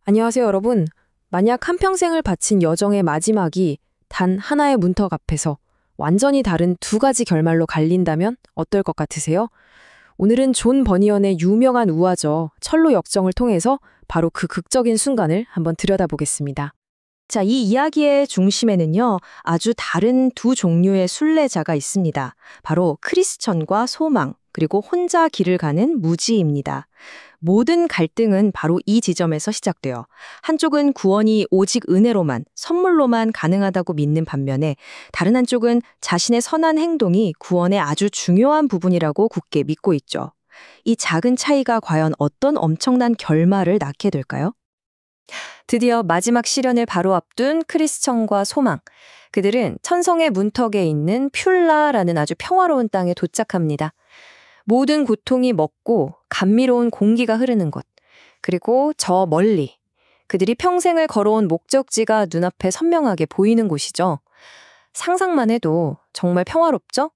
안녕하세요, 여러분. 만약 한평생을 바친 여정의 마지막이 단 하나의 문턱 앞에서 완전히 다른 두 가지 결말로 갈린다면 어떨 것 같으세요? 오늘은 존 버니언의 유명한 우화죠. 철로 역정을 통해서 바로 그 극적인 순간을 한번 들여다보겠습니다. 자, 이 이야기의 중심에는요, 아주 다른 두 종류의 순례자가 있습니다. 바로 크리스천과 소망, 그리고 혼자 길을 가는 무지입니다. 모든 갈등은 바로 이 지점에서 시작돼요. 한쪽은 구원이 오직 은혜로만, 선물로만 가능하다고 믿는 반면에 다른 한쪽은 자신의 선한 행동이 구원의 아주 중요한 부분이라고 굳게 믿고 있죠. 이 작은 차이가 과연 어떤 엄청난 결말을 낳게 될까요? 드디어 마지막 시련을 바로 앞둔 크리스천과 소망. 그들은 천성의 문턱에 있는 퓰라라는 아주 평화로운 땅에 도착합니다. 모든 고통이 멎고 감미로운 공기가 흐르는 곳. 그리고 저 멀리 그들이 평생을 걸어온 목적지가 눈앞에 선명하게 보이는 곳이죠. 상상만 해도 정말 평화롭죠?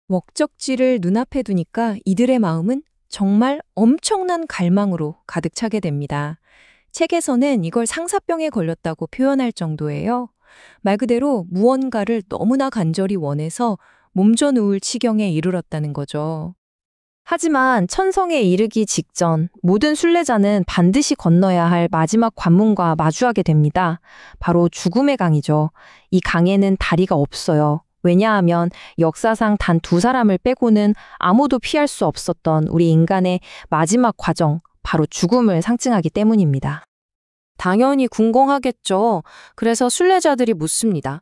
목적지를 눈앞에 두니까 이들의 마음은 정말 엄청난 갈망으로 가득 차게 됩니다. 책에서는 이걸 상사병에 걸렸다고 표현할 정도예요. 말 그대로 무언가를 너무나 간절히 원해서 몸져누울 지경에 이르렀다는 거죠. 하지만 천성에 이르기 직전 모든 순례자는 반드시 건너야 할 마지막 관문과 마주하게 됩니다. 바로 죽음의 강이죠. 이 강에는 다리가 없어요. 왜냐하면 역사상 단 두 사람을 빼고는 아무도 피할 수 없었던 우리 인간의 마지막 과정, 바로 죽음을 상징하기 때문입니다. 당연히 궁금하겠죠. 그래서 순례자들이 묻습니다.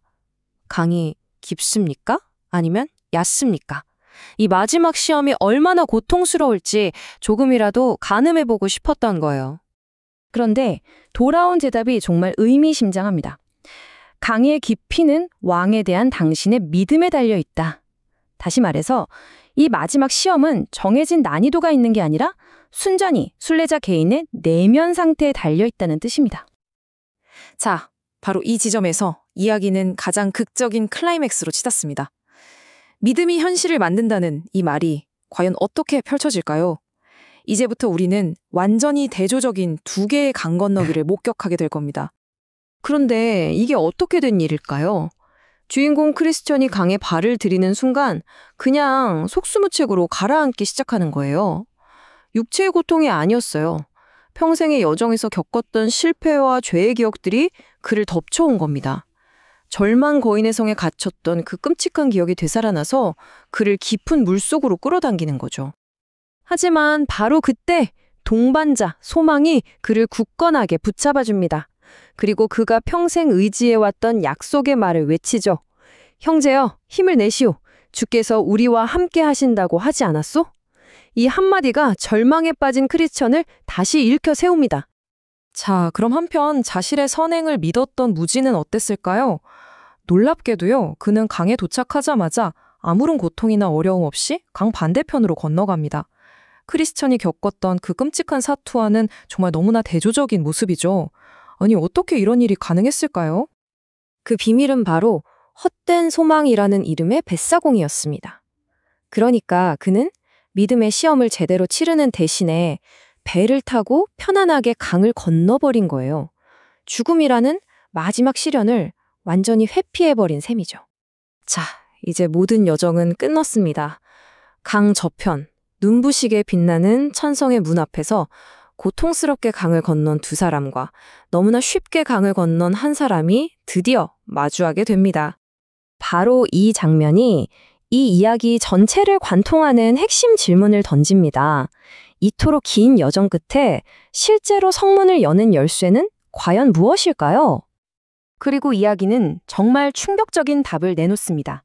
강이 깊습니까? 아니면 얕습니까? 이 마지막 시험이 얼마나 고통스러울지 조금이라도 가늠해보고 싶었던 거예요. 그런데 돌아온 대답이 정말 의미심장합니다. 강의 깊이는 왕에 대한 당신의 믿음에 달려 있다. 다시 말해서 이 마지막 시험은 정해진 난이도가 있는 게 아니라 순전히 순례자 개인의 내면 상태에 달려 있다는 뜻입니다. 자, 바로 이 지점에서 이야기는 가장 극적인 클라이맥스로 치닫습니다. 믿음이 현실을 만든다는 이 말이 과연 어떻게 펼쳐질까요? 이제부터 우리는 완전히 대조적인 두 개의 강 건너기를 목격하게 될 겁니다. 그런데 이게 어떻게 된 일일까요? 주인공 크리스천이 강에 발을 들이는 순간 그냥 속수무책으로 가라앉기 시작하는 거예요. 육체의 고통이 아니었어요. 평생의 여정에서 겪었던 실패와 죄의 기억들이 그를 덮쳐온 겁니다. 절망 거인의 성에 갇혔던 그 끔찍한 기억이 되살아나서 그를 깊은 물속으로 끌어당기는 거죠. 하지만 바로 그때 동반자, 소망이 그를 굳건하게 붙잡아줍니다. 그리고 그가 평생 의지해왔던 약속의 말을 외치죠. 형제여, 힘을 내시오. 주께서 우리와 함께 하신다고 하지 않았소? 이 한마디가 절망에 빠진 크리스천을 다시 일으켜 세웁니다. 자, 그럼 한편 자신의 선행을 믿었던 무지는 어땠을까요? 놀랍게도요, 그는 강에 도착하자마자 아무런 고통이나 어려움 없이 강 반대편으로 건너갑니다. 크리스천이 겪었던 그 끔찍한 사투와는 정말 너무나 대조적인 모습이죠. 아니, 어떻게 이런 일이 가능했을까요? 그 비밀은 바로 헛된 소망이라는 이름의 뱃사공이었습니다. 그러니까 그는 믿음의 시험을 제대로 치르는 대신에 배를 타고 편안하게 강을 건너버린 거예요. 죽음이라는 마지막 시련을 완전히 회피해버린 셈이죠. 자, 이제 모든 여정은 끝났습니다. 강 저편, 눈부시게 빛나는 천성의 문 앞에서 고통스럽게 강을 건넌 두 사람과 너무나 쉽게 강을 건넌 한 사람이 드디어 마주하게 됩니다. 바로 이 장면이 이 이야기 전체를 관통하는 핵심 질문을 던집니다. 이토록 긴 여정 끝에 실제로 성문을 여는 열쇠는 과연 무엇일까요? 그리고 이야기는 정말 충격적인 답을 내놓습니다.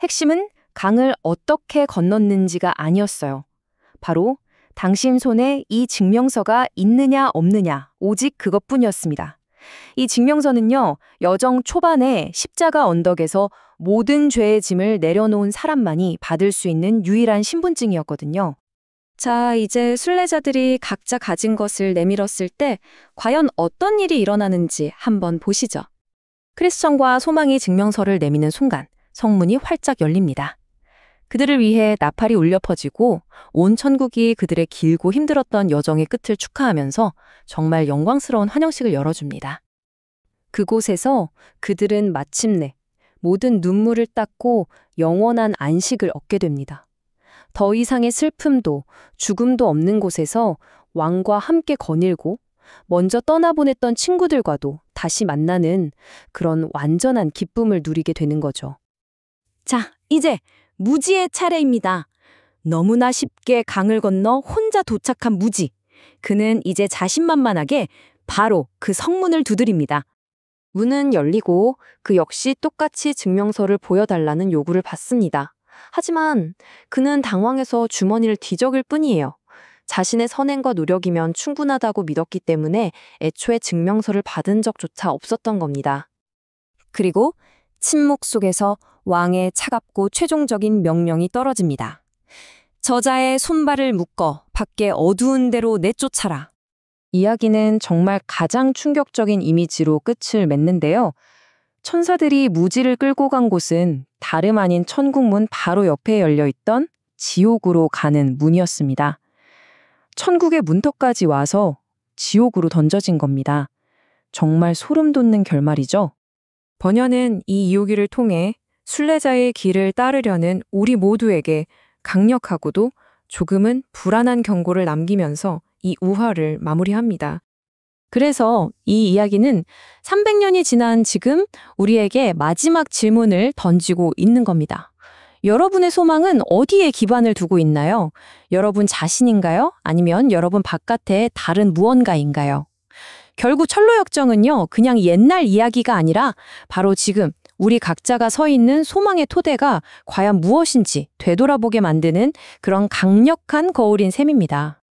핵심은 강을 어떻게 건넜는지가 아니었어요. 바로 당신 손에 이 증명서가 있느냐 없느냐, 오직 그것뿐이었습니다. 이 증명서는요, 여정 초반에 십자가 언덕에서 모든 죄의 짐을 내려놓은 사람만이 받을 수 있는 유일한 신분증이었거든요. 자, 이제 순례자들이 각자 가진 것을 내밀었을 때 과연 어떤 일이 일어나는지 한번 보시죠. 크리스천과 소망이 증명서를 내미는 순간 성문이 활짝 열립니다. 그들을 위해 나팔이 울려 퍼지고 온 천국이 그들의 길고 힘들었던 여정의 끝을 축하하면서 정말 영광스러운 환영식을 열어줍니다. 그곳에서 그들은 마침내 모든 눈물을 닦고 영원한 안식을 얻게 됩니다. 더 이상의 슬픔도 죽음도 없는 곳에서 왕과 함께 거닐고 먼저 떠나보냈던 친구들과도 다시 만나는 그런 완전한 기쁨을 누리게 되는 거죠. 자, 이제 무지의 차례입니다. 너무나 쉽게 강을 건너 혼자 도착한 무지. 그는 이제 자신만만하게 바로 그 성문을 두드립니다. 문은 열리고 그 역시 똑같이 증명서를 보여달라는 요구를 받습니다. 하지만 그는 당황해서 주머니를 뒤적일 뿐이에요. 자신의 선행과 노력이면 충분하다고 믿었기 때문에 애초에 증명서를 받은 적조차 없었던 겁니다. 그리고 침묵 속에서 왕의 차갑고 최종적인 명령이 떨어집니다. 저자의 손발을 묶어 밖에 어두운 데로 내쫓아라. 이야기는 정말 가장 충격적인 이미지로 끝을 맺는데요. 천사들이 무지를 끌고 간 곳은 다름 아닌 천국문 바로 옆에 열려있던 지옥으로 가는 문이었습니다. 천국의 문턱까지 와서 지옥으로 던져진 겁니다. 정말 소름 돋는 결말이죠. 번연은 이 이야기를 통해 순례자의 길을 따르려는 우리 모두에게 강력하고도 조금은 불안한 경고를 남기면서 이 우화를 마무리합니다. 그래서 이 이야기는 300년이 지난 지금 우리에게 마지막 질문을 던지고 있는 겁니다. 여러분의 소망은 어디에 기반을 두고 있나요? 여러분 자신인가요? 아니면 여러분 바깥에 다른 무언가인가요? 결국 철로역정은요, 그냥 옛날 이야기가 아니라 바로 지금 우리 각자가 서 있는 소망의 토대가 과연 무엇인지 되돌아보게 만드는 그런 강력한 거울인 셈입니다.